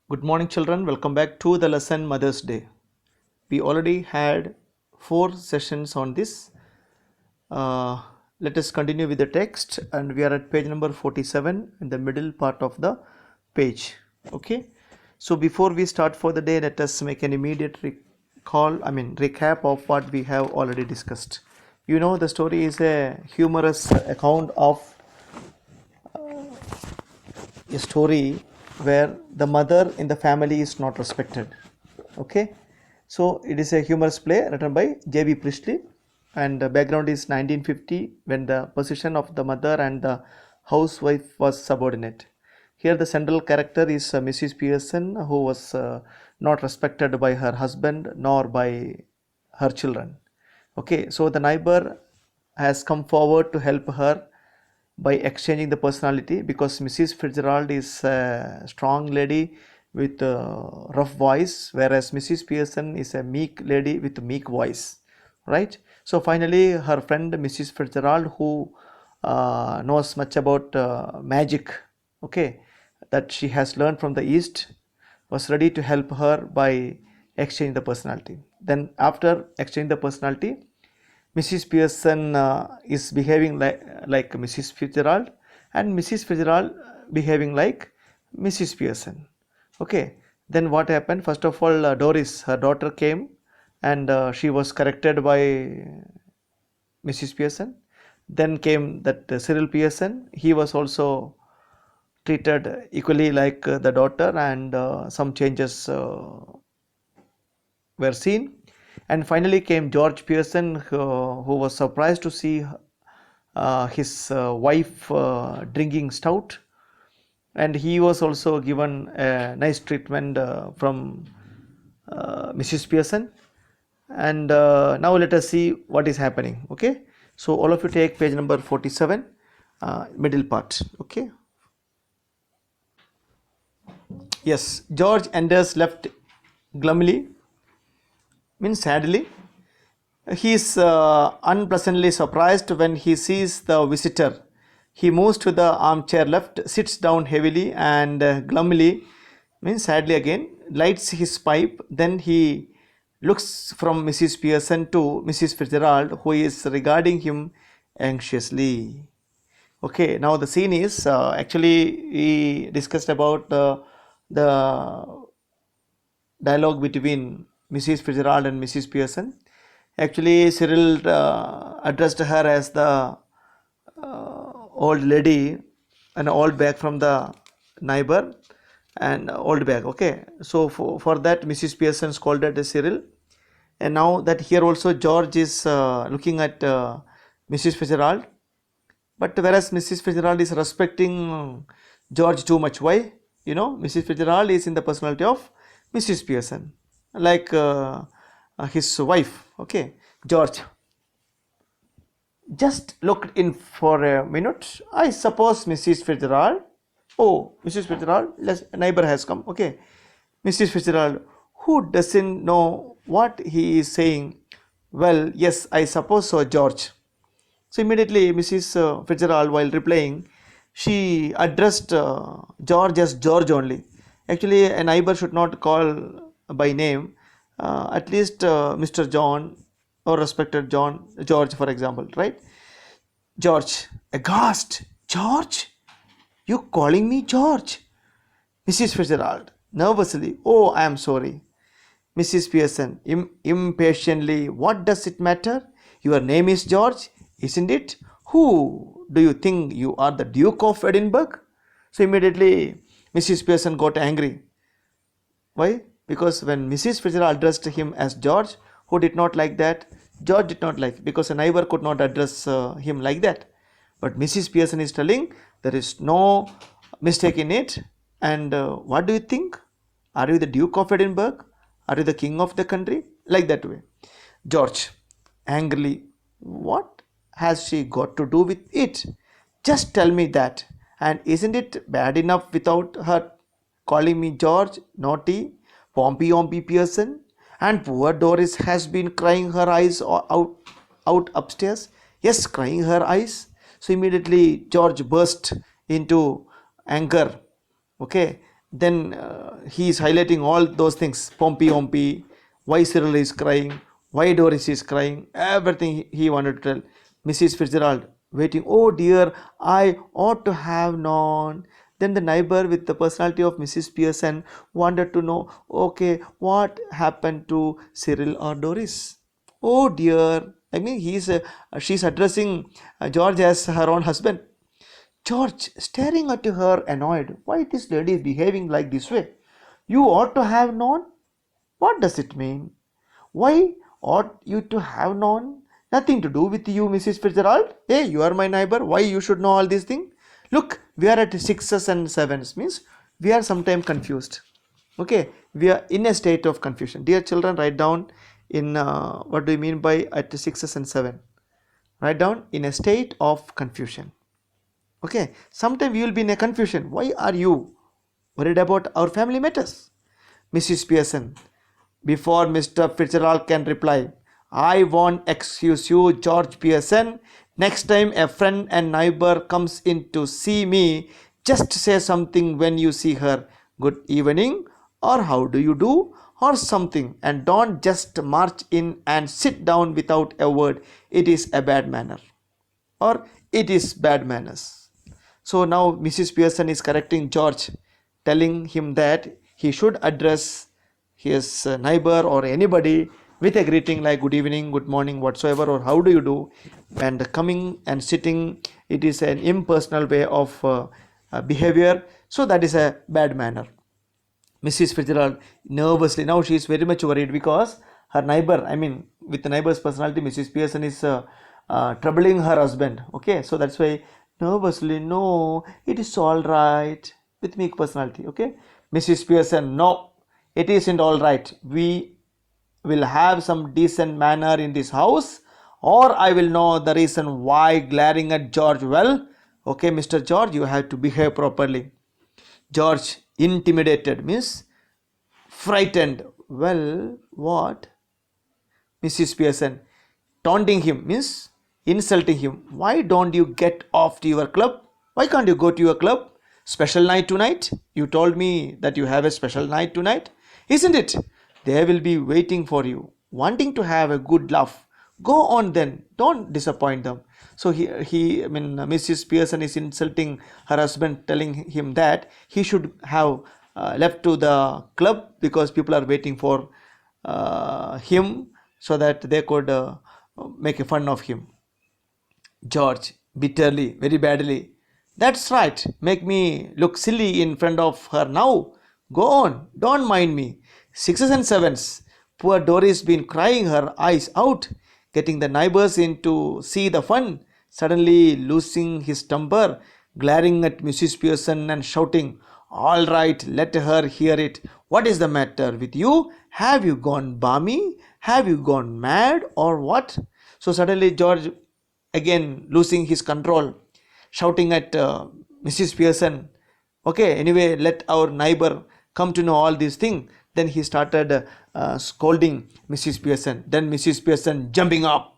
Good morning, children. Welcome back to the lesson Mother's Day. We already had 4 sessions on this. Uh, Let us continue with the text, and we are at page number 47 in the middle part of the page. Okay. So before we start for the day, let us make an immediate recap of what we have already discussed. You know, the story is a humorous account of a story where the mother in the family is not respected. Okay, so it is a humorous play written by J.B. Priestley, and the background is 1950 when the position of the mother and the housewife was subordinate. Here, the central character is Mrs. Pearson, who was not respected by her husband nor by her children. Okay, so the neighbor has come forward to help her by exchanging the personality, because Mrs. Fitzgerald is a strong lady with a rough voice, whereas Mrs. Pearson is a meek lady with a meek voice, right? So finally, her friend Mrs. Fitzgerald, who knows much about magic, okay, that she has learned from the East, was ready to help her by exchanging the personality. Then, after exchanging the personality, Mrs. Pearson is behaving like Mrs. Fitzgerald, and Mrs. Fitzgerald behaving like Mrs. Pearson. Okay, then what happened? First of all, Doris, her daughter, came, and she was corrected by Mrs. Pearson. Then came that Cyril Pearson. He was also treated equally like the daughter, and some changes were seen. And finally came George Pearson, who was surprised to see his wife drinking stout, and he was also given a nice treatment from Mrs. Pearson. And now let us see what is happening. Okay, so all of you take page number 47, middle part. Okay, yes, George enters left glumly, means sadly. He is unpleasantly surprised when he sees the visitor. He moves to the armchair left, sits down heavily and glumly, means sadly again, lights his pipe. Then he looks from Mrs. Pearson to Mrs. Fitzgerald, who is regarding him anxiously. Okay, now the scene is actually we discussed about the dialogue between Mrs. Fitzgerald and Mrs. Pearson. Actually, Cyril addressed her as the old lady, an old bag from the neighbor, and old bag. Okay, so for that, Mrs. Pearson scolded Cyril, and now that here also George is looking at Mrs. Fitzgerald, but whereas Mrs. Fitzgerald is respecting George too much. Why? You know, Mrs. Fitzgerald is in the personality of Mrs. Pearson, like his wife. Okay, George just looked in for a minute. I suppose Mrs. Fitzgerald. Oh, Mrs. Fitzgerald, neighbor has come. Okay, Mrs. Fitzgerald, who doesn't know what he is saying. Well, yes, I suppose so, George. So immediately Mrs. Fitzgerald, while replying, she addressed George as George only. Actually, a neighbor should not call by name, at least Mr. John or respected John, George, for example, right? George, aghast. George? You calling me George? Mrs. Fitzgerald, nervously, oh, I am sorry. Mrs. Pearson, impatiently, what does it matter? Your name is George, isn't it? Who do you think you are, the Duke of Edinburgh? So immediately Mrs. Pearson got angry. Why? Because when Mrs. Fitzgerald addressed him as George, who did not like that? George did not like, because a neighbor could not address him like that. But Mrs. Pearson is telling there is no mistake in it. And what do you think? Are you the Duke of Edinburgh? Are you the king of the country? Like that way. George, angrily, what has she got to do with it? Just tell me that. And isn't it bad enough without her calling me George, naughty, Pompey Pearson? And poor Doris has been crying her eyes out upstairs. Yes, crying her eyes. So immediately George burst into anger. Okay, then he is highlighting all those things. Pompey, Ompy, why Cyril is crying, why Doris is crying, everything he wanted to tell. Mrs. Fitzgerald waiting, oh dear, I ought to have known. Then the neighbor with the personality of Mrs. Pearson wanted to know, okay, what happened to Cyril or Doris? Oh dear, I mean, she's addressing George as her own husband. George staring at her annoyed. Why this lady is behaving like this way? You ought to have known? What does it mean? Why ought you to have known? Nothing to do with you, Mrs. Fitzgerald. Hey, you are my neighbor. Why you should know all these things? Look, we are at sixes and sevens. Means we are sometimes confused. Okay, we are in a state of confusion. Dear children, write down in what do you mean by at sixes and seven? Write down in a state of confusion. Okay, sometimes we will be in a confusion. Why are you worried about our family matters? Mrs. Pearson, before Mr. Fitzgerald can reply, I won't excuse you, George Pearson. Next time a friend and neighbor comes in to see me, just say something when you see her. Good evening, or how do you do, or something, and don't just march in and sit down without a word. It is a bad manner, or it is bad manners. So now Mrs. Pearson is correcting George, telling him that he should address his neighbor or anybody with a greeting like good evening, good morning, whatsoever, or how do you do. And coming and sitting, it is an impersonal way of behavior. So that is a bad manner. Mrs. Fitzgerald nervously, now she is very much worried because her neighbor, I mean, with the neighbor's personality, Mrs. Pearson is troubling her husband. Okay, so that's why nervously, no, it is all right, with meek personality. Okay, Mrs. Pearson, no, it isn't all right. We will have some decent manner in this house, or I will know the reason why glaring at George. Well, okay, Mr. George, you have to behave properly. George, intimidated means frightened. Well, what? Mrs. Pearson, taunting him means insulting him. Why don't you get off to your club? Why can't you go to your club? Special night tonight? You told me that you have a special night tonight, isn't it? They will be waiting for you, wanting to have a good laugh. Go on then, don't disappoint them. So Mrs. Pearson is insulting her husband, telling him that he should have left to the club because people are waiting for him so that they could make a fun of him. George, bitterly, very badly, that's right, make me look silly in front of her now. Go on, don't mind me. Sixes and sevens. Poor Doris been crying her eyes out, getting the neighbors in to see the fun, suddenly losing his temper, glaring at Mrs. Pearson and shouting, all right, let her hear it. What is the matter with you? Have you gone balmy? Have you gone mad or what? So suddenly George, again losing his control, shouting at Mrs. Pearson, okay, anyway, let our neighbor come to know all these things. Then he started scolding Mrs. Pearson. Then Mrs. Pearson jumping up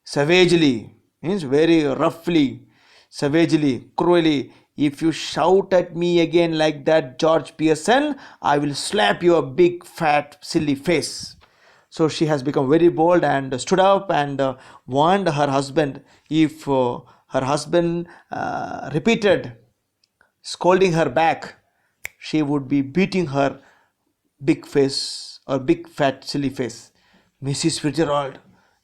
savagely, means very roughly, savagely, cruelly. If you shout at me again like that, George Pearson, I will slap your big fat silly face. So she has become very bold and stood up and warned her husband. If her husband repeated scolding her back, she would be beating her big face or big fat silly face. Mrs. Fitzgerald,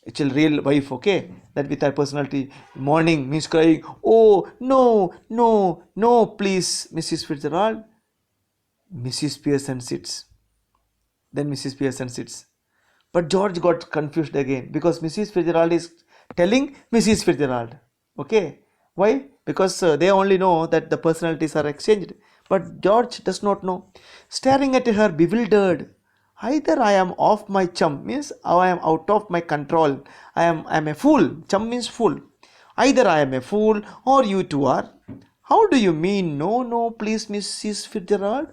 it's a real wife, okay, that with her personality, morning means crying, oh no, no, no, please, Mrs. Fitzgerald. Mrs. Pearson sits. Then Mrs. Pearson sits. But George got confused again because Mrs. Fitzgerald is telling Mrs. Fitzgerald. Okay. Why? Because they only know that the personalities are exchanged. But George does not know. Staring at her bewildered. Either I am off my chum, means I am out of my control. I am a fool. Chum means fool. Either I am a fool or you two are. How do you mean? No, no, please, Mrs. Fitzgerald.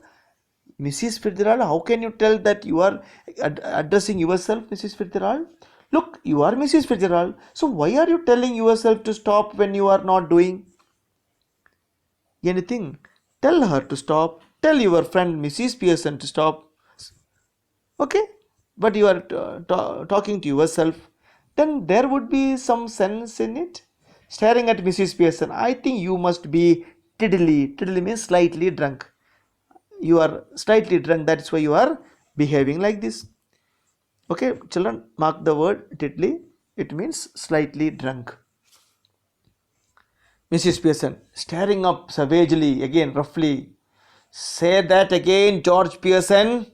Mrs. Fitzgerald, how can you tell that you are addressing yourself, Mrs. Fitzgerald? Look, you are Mrs. Fitzgerald. So why are you telling yourself to stop when you are not doing anything? Tell her to stop. tell your friend Mrs. Pearson to stop. Okay, but you are talking to yourself, then there would be some sense in it. Staring at Mrs. Pearson, I think you must be tiddly. Tiddly means slightly drunk. You are slightly drunk, that's why you are behaving like this. Okay, children, mark the word tiddly. It means slightly drunk. Mrs. Pearson, staring up savagely, again roughly. Say that again, George Pearson.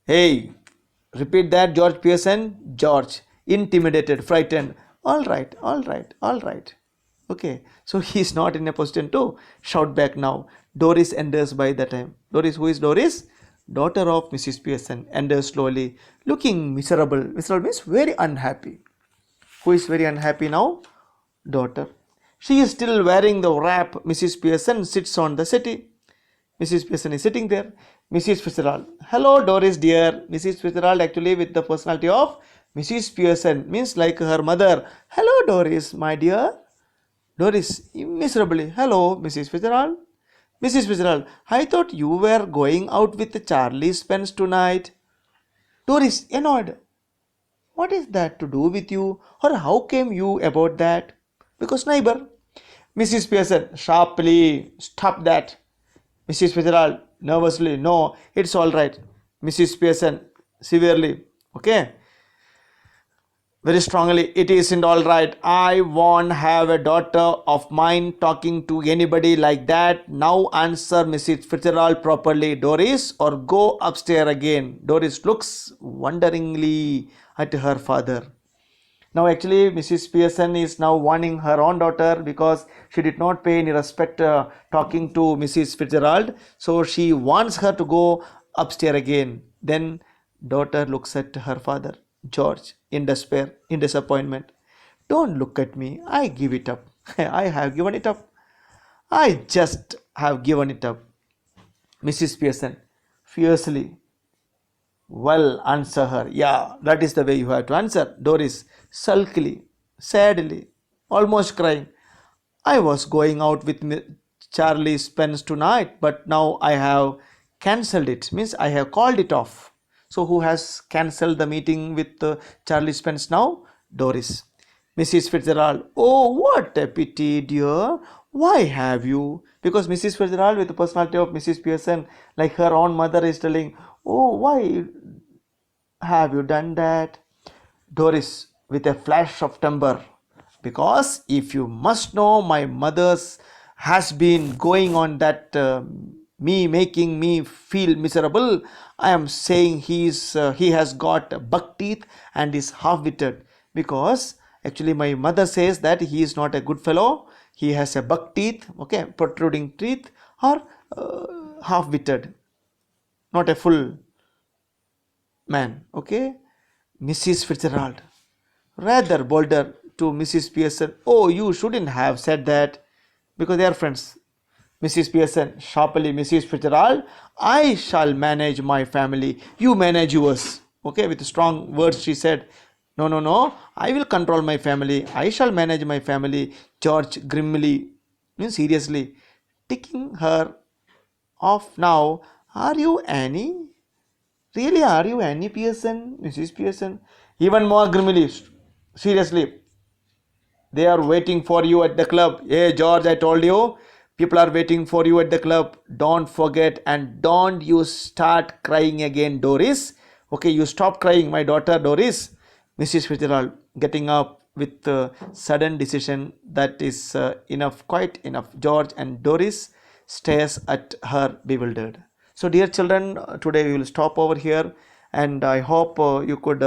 Hey, repeat that, George Pearson. George, intimidated, frightened. All right, all right, all right. Okay, so he is not in a position to shout back now. Doris enters by the time. Doris, who is Doris? Daughter of Mrs. Pearson, enters slowly, looking miserable. Miserable means very unhappy. Who is very unhappy now? Daughter. She is still wearing the wrap. Mrs. Pearson sits on the settee. Mrs. Pearson is sitting there. Mrs. Fitzgerald. Hello, Doris dear. Mrs. Fitzgerald actually with the personality of Mrs. Pearson means like her mother. Hello, Doris, my dear. Doris miserably. Hello, Mrs. Fitzgerald. Mrs. Fitzgerald. I thought you were going out with Charlie Spence tonight. Doris annoyed. What is that to do with you? Or how came you about that? Because neighbor. Mrs. Pearson sharply. Stop that. Mrs. Fitzgerald nervously. No, it's all right. Mrs. Pearson severely. Okay. Very strongly. It isn't all right. I won't have a daughter of mine talking to anybody like that. Now answer Mrs. Fitzgerald properly, Doris, or go upstairs again. Doris looks wonderingly at her father. Now actually Mrs. Pearson is now warning her own daughter because she did not pay any respect talking to Mrs. Fitzgerald. So she wants her to go upstairs again. Then daughter looks at her father, George, in despair, in disappointment. Don't look at me. I give it up. I have given it up. I just have given it up. Mrs. Pearson fiercely. Well, answer her. Yeah, that is the way you have to answer. Doris, sulkily, sadly, almost crying. I was going out with Charlie Spence tonight, but now I have cancelled it. Means I have called it off. So who has cancelled the meeting with Charlie Spence now? Doris. Mrs. Fitzgerald. Oh, what a pity, dear. Why have you? Because Mrs. Fitzgerald, with the personality of Mrs. Pearson, like her own mother, is telling, oh, why have you done that? Doris, with a flash of temper. Because if you must know, my mother's has been going on that me making me feel miserable. I am saying he has got buck teeth and is half-witted. Because actually my mother says that he is not a good fellow. He has a buck teeth, okay, protruding teeth, or half-witted, not a full man. Okay. Mrs. Fitzgerald, rather bolder to Mrs. Pearson. Oh, you shouldn't have said that, because they are friends. Mrs. Pearson sharply. Mrs. Fitzgerald, I shall manage my family. You manage yours. Okay, with strong words she said, no, no, no, I will control my family. I shall manage my family. George grimly, means seriously, ticking her off now. Are you Annie? Really, are you Annie Pearson, Mrs. Pearson? Even more grimly, seriously. They are waiting for you at the club. Hey, George, I told you. People are waiting for you at the club. Don't forget, and don't you start crying again, Doris. Okay, you stop crying, my daughter, Doris. Mrs. Fitzgerald getting up with a sudden decision. That is enough, quite enough. George and Doris stares at her bewildered. So dear children, today we will stop over here, and I hope you could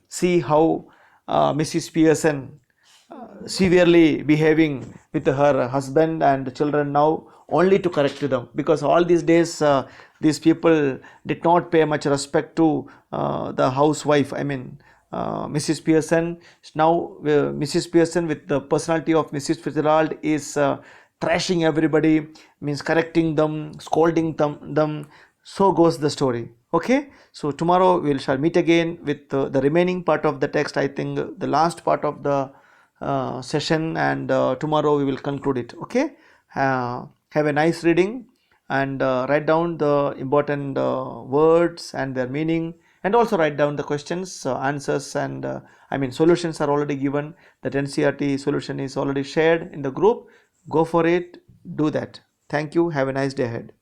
see how Mrs. Pearson severely behaving with her husband and children now, only to correct them, because all these days these people did not pay much respect to the housewife. I mean Mrs. Pearson. Now Mrs. Pearson, with the personality of Mrs. Fitzgerald, is thrashing everybody, means correcting them, scolding them. So goes the story. Okay, so tomorrow we shall meet again with the remaining part of the text. I think the last part of the session, and tomorrow we will conclude it. Okay, have a nice reading, and write down the important words and their meaning, and also write down the questions, answers, and I mean solutions are already given. That NCERT solution is already shared in the group. Go for it, do that. Thank you. Have a nice day ahead.